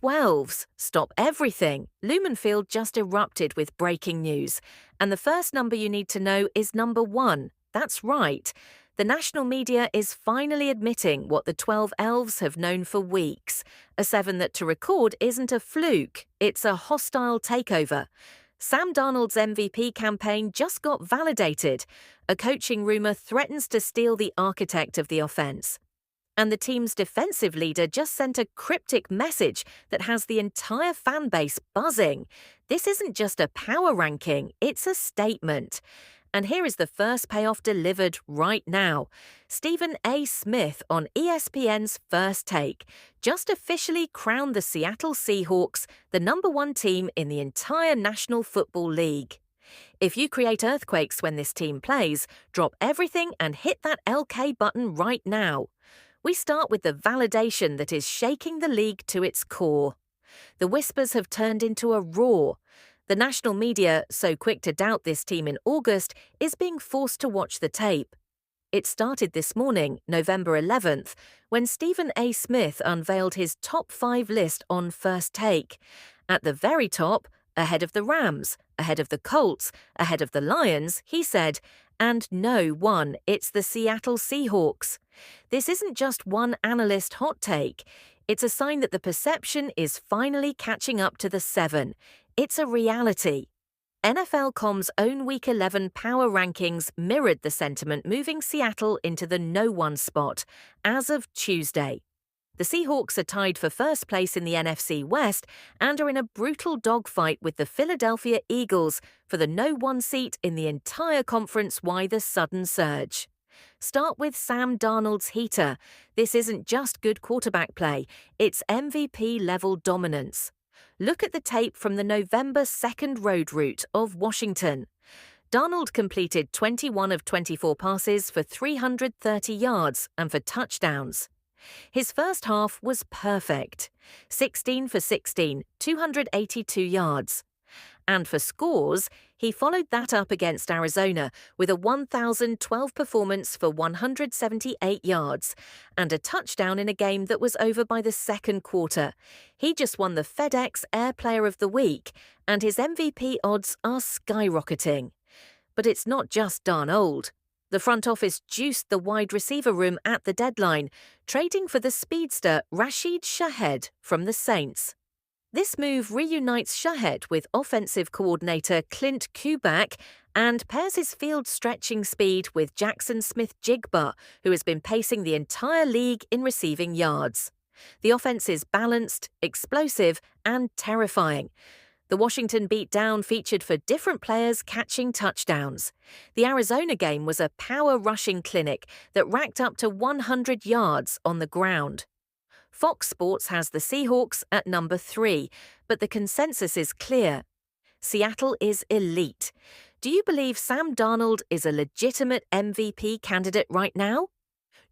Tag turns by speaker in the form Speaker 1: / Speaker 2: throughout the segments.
Speaker 1: 12s. Stop everything. Lumen Field just erupted with breaking news. And the first number you need to know is number 1. That's right. The national media is finally admitting what the 12 elves have known for weeks. A 7 that to record isn't a fluke. It's a hostile takeover. Sam Darnold's MVP campaign just got validated. A coaching rumor threatens to steal the architect of the offense. And the team's defensive leader just sent a cryptic message that has the entire fan base buzzing. This isn't just a power ranking, it's a statement. And here is the first payoff delivered right now. Stephen A. Smith on ESPN's First Take just officially crowned the Seattle Seahawks the number 1 team in the entire National Football League. If you create earthquakes when this team plays, drop everything and hit that LK button right now. We start with the validation that is shaking the league to its core. The whispers have turned into a roar. The national media, so quick to doubt this team in August, is being forced to watch the tape. It started this morning, November 11th, when Stephen A. Smith unveiled his top 5 list on First Take. At the very top, ahead of the Rams, ahead of the Colts, ahead of the Lions, he said, and no one, it's the Seattle Seahawks. This isn't just one analyst hot take. It's a sign that the perception is finally catching up to the 7. It's a reality. NFL.com's own Week 11 power rankings mirrored the sentiment, moving Seattle into the no-one spot as of Tuesday. The Seahawks are tied for first place in the NFC West and are in a brutal dogfight with the Philadelphia Eagles for the no-one seat in the entire conference. Why the sudden surge? Start with Sam Darnold's heater. This isn't just good quarterback play, it's MVP-level dominance. Look at the tape from the November 2nd road route of Washington. Darnold completed 21 of 24 passes for 330 yards and for touchdowns. His first half was perfect. 16 for 16, 282 yards. And for scores, he followed that up against Arizona with a 1,012 performance for 178 yards and a touchdown in a game that was over by the second quarter. He just won the FedEx Air Player of the Week, and his MVP odds are skyrocketing. But it's not just Darnold. The front office juiced the wide receiver room at the deadline, trading for the speedster Rashid Shaheed from the Saints. This move reunites Shaheed with offensive coordinator Clint Kubiak and pairs his field-stretching speed with Jackson Smith-Jigba, who has been pacing the entire league in receiving yards. The offense is balanced, explosive, and terrifying. The Washington beatdown featured for different players catching touchdowns. The Arizona game was a power-rushing clinic that racked up to 100 yards on the ground. Fox Sports has the Seahawks at number 3, but the consensus is clear. Seattle is elite. Do you believe Sam Darnold is a legitimate MVP candidate right now?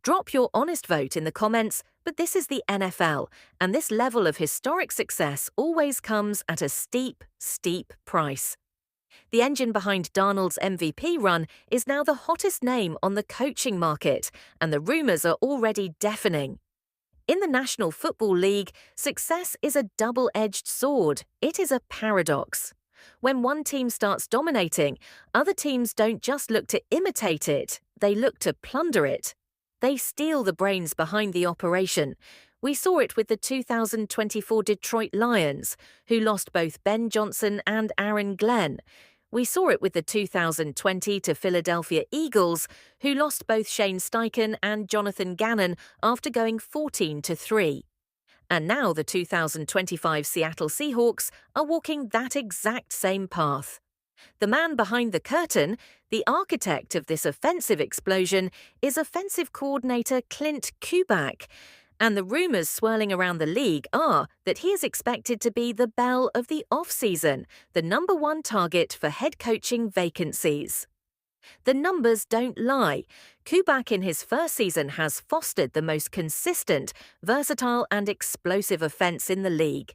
Speaker 1: Drop your honest vote in the comments, but this is the NFL, and this level of historic success always comes at a steep, steep price. The engine behind Darnold's MVP run is now the hottest name on the coaching market, and the rumors are already deafening. In the National Football League, success is a double-edged sword. It is a paradox. When one team starts dominating, other teams don't just look to imitate it, they look to plunder it. They steal the brains behind the operation. We saw it with the 2024 Detroit Lions, who lost both Ben Johnson and Aaron Glenn. We saw it with the 2020 to Philadelphia Eagles, who lost both Shane Steichen and Jonathan Gannon after going 14-3. And now the 2025 Seattle Seahawks are walking that exact same path. The man behind the curtain, the architect of this offensive explosion, is offensive coordinator Clint Kubiak. And the rumors swirling around the league are that he is expected to be the belle of the off-season, the number 1 target for head coaching vacancies. The numbers don't lie. Kubiak in his first season has fostered the most consistent, versatile and explosive offense in the league.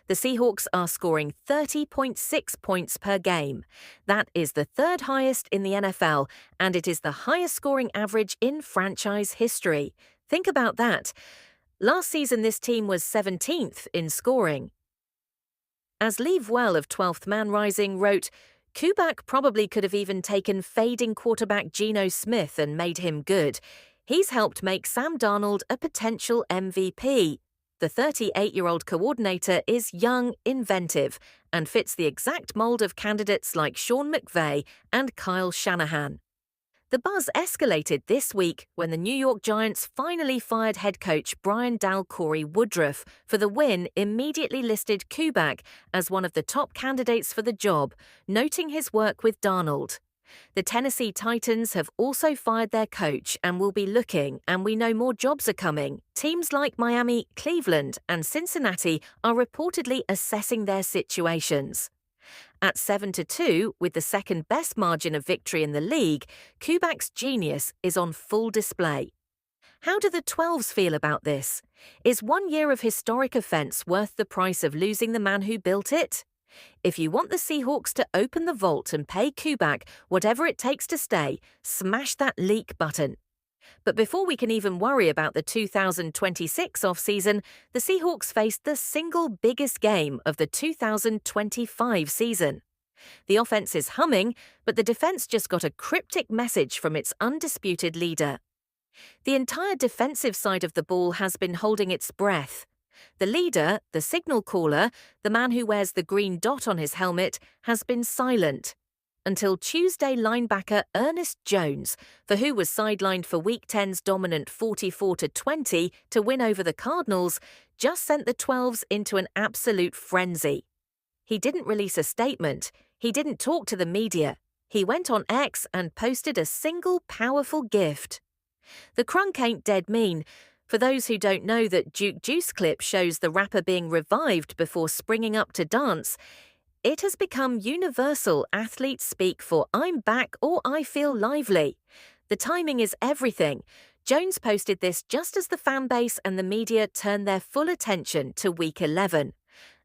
Speaker 1: The Seahawks are scoring 30.6 points per game. That is the 3rd highest in the NFL, and it is the highest scoring average in franchise history. Think about that. Last season, this team was 17th in scoring. As Leave Well of 12th Man Rising wrote, Kuback probably could have even taken fading quarterback Geno Smith and made him good. He's helped make Sam Darnold a potential MVP. The 38-year-old coordinator is young, inventive, and fits the exact mold of candidates like Sean McVay and Kyle Shanahan. The buzz escalated this week when the New York Giants finally fired head coach Brian Corey Woodruff for the win, immediately listed Kuback as one of the top candidates for the job, noting his work with Darnold. The Tennessee Titans have also fired their coach and will be looking, and we know more jobs are coming. Teams like Miami, Cleveland, and Cincinnati are reportedly assessing their situations. At 7-2, with the second-best margin of victory in the league, Kuback's genius is on full display. How do the 12s feel about this? Is 1 year of historic offense worth the price of losing the man who built it? If you want the Seahawks to open the vault and pay Kuback whatever it takes to stay, smash that leak button. But before we can even worry about the 2026 offseason, the Seahawks faced the single biggest game of the 2025 season. The offense is humming, but the defense just got a cryptic message from its undisputed leader. The entire defensive side of the ball has been holding its breath. The leader, the signal caller, the man who wears the green dot on his helmet, has been silent. Until Tuesday linebacker Ernest Jones, for who was sidelined for Week 10's dominant 44-20 to win over the Cardinals, just sent the 12s into an absolute frenzy. He didn't release a statement. He didn't talk to the media. He went on X and posted a single powerful gift. The crunk ain't dead mean. For those who don't know, that Duke Juice clip shows the rapper being revived before springing up to dance. It has become universal athlete speak for "I'm back" or "I feel lively." The timing is everything. Jones posted this just as the fan base and the media turned their full attention to Week 11.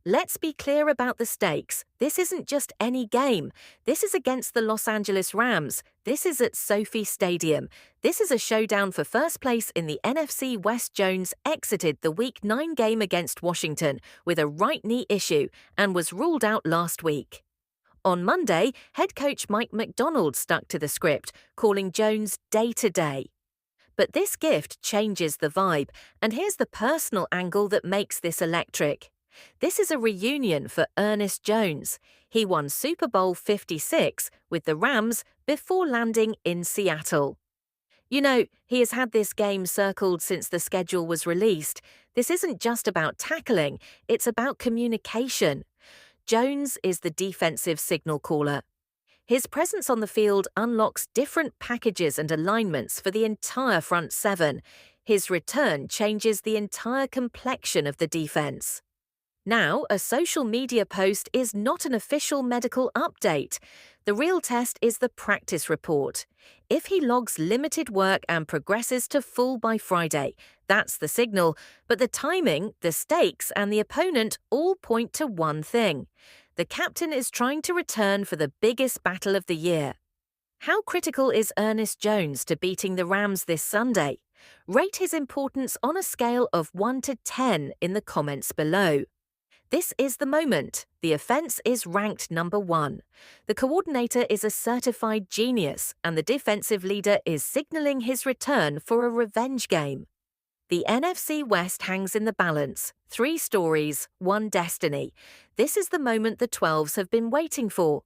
Speaker 1: Let's be clear about the stakes. This isn't just any game. This is against the Los Angeles Rams. This is at SoFi Stadium. This is a showdown for first place in the NFC West. Jones exited the Week 9 game against Washington with a right knee issue and was ruled out last week. On Monday, head coach Mike McDonald stuck to the script, calling Jones day-to-day. But this gift changes the vibe, and here's the personal angle that makes this electric. This is a reunion for Ernest Jones. He won Super Bowl 56 with the Rams before landing in Seattle. You know, he has had this game circled since the schedule was released. This isn't just about tackling, it's about communication. Jones is the defensive signal caller. His presence on the field unlocks different packages and alignments for the entire front seven. His return changes the entire complexion of the defense. Now, a social media post is not an official medical update. The real test is the practice report. If he logs limited work and progresses to full by Friday, that's the signal. But the timing, the stakes, and the opponent all point to one thing. The captain is trying to return for the biggest battle of the year. How critical is Ernest Jones to beating the Rams this Sunday? Rate his importance on a scale of 1 to 10 in the comments below. This is the moment. The offense is ranked number 1. The coordinator is a certified genius, and the defensive leader is signaling his return for a revenge game. The NFC West hangs in the balance. 3 stories, 1 destiny. This is the moment the 12s have been waiting for.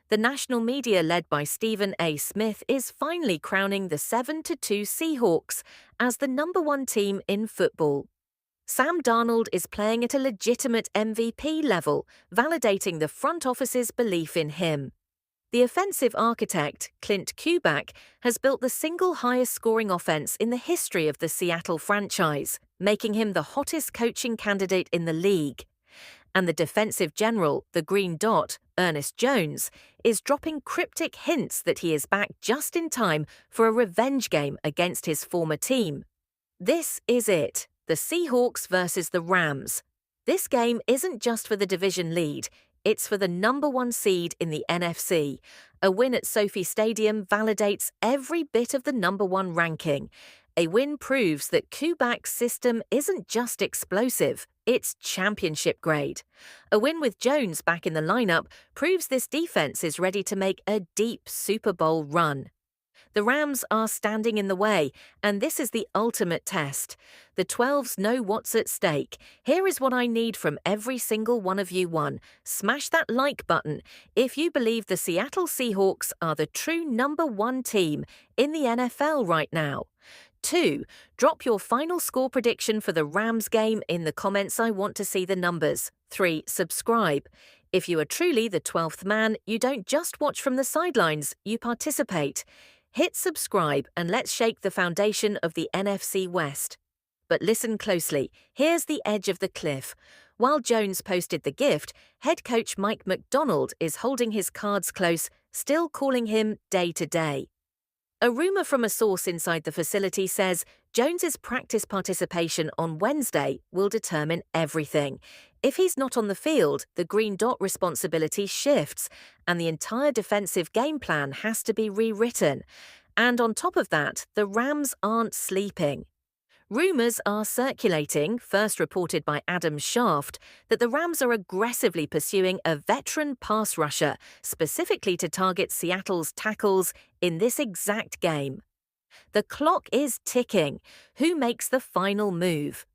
Speaker 1: The national media, led by Stephen A. Smith, is finally crowning the 7-2 Seahawks as the number 1 team in football. Sam Darnold is playing at a legitimate MVP level, validating the front office's belief in him. The offensive architect, Clint Kuback, has built the single highest scoring offense in the history of the Seattle franchise, making him the hottest coaching candidate in the league. And the defensive general, the green dot, Ernest Jones, is dropping cryptic hints that he is back just in time for a revenge game against his former team. This is it. The Seahawks versus the Rams. This game isn't just for the division lead, it's for the number 1 seed in the NFC. A win at SoFi Stadium validates every bit of the number 1 ranking. A win proves that Kubak's system isn't just explosive, it's championship grade. A win with Jones back in the lineup proves this defense is ready to make a deep Super Bowl run. The Rams are standing in the way, and this is the ultimate test. The 12s know what's at stake. Here is what I need from every single one of you. 1. Smash that like button if you believe the Seattle Seahawks are the true number 1 team in the NFL right now. 2. Drop your final score prediction for the Rams game in the comments. I want to see the numbers. 3. Subscribe. If you are truly the 12th man, you don't just watch from the sidelines, you participate. Hit subscribe and let's shake the foundation of the NFC West. But listen closely, here's the edge of the cliff. While Jones posted the gift, head coach Mike McDonald is holding his cards close, still calling him day to day. A rumor from a source inside the facility says Jones's practice participation on Wednesday will determine everything. If he's not on the field, the green dot responsibility shifts, and the entire defensive game plan has to be rewritten. And on top of that, the Rams aren't sleeping. Rumors are circulating, first reported by Adam Shaft, that the Rams are aggressively pursuing a veteran pass rusher, specifically to target Seattle's tackles in this exact game. The clock is ticking. Who makes the final move?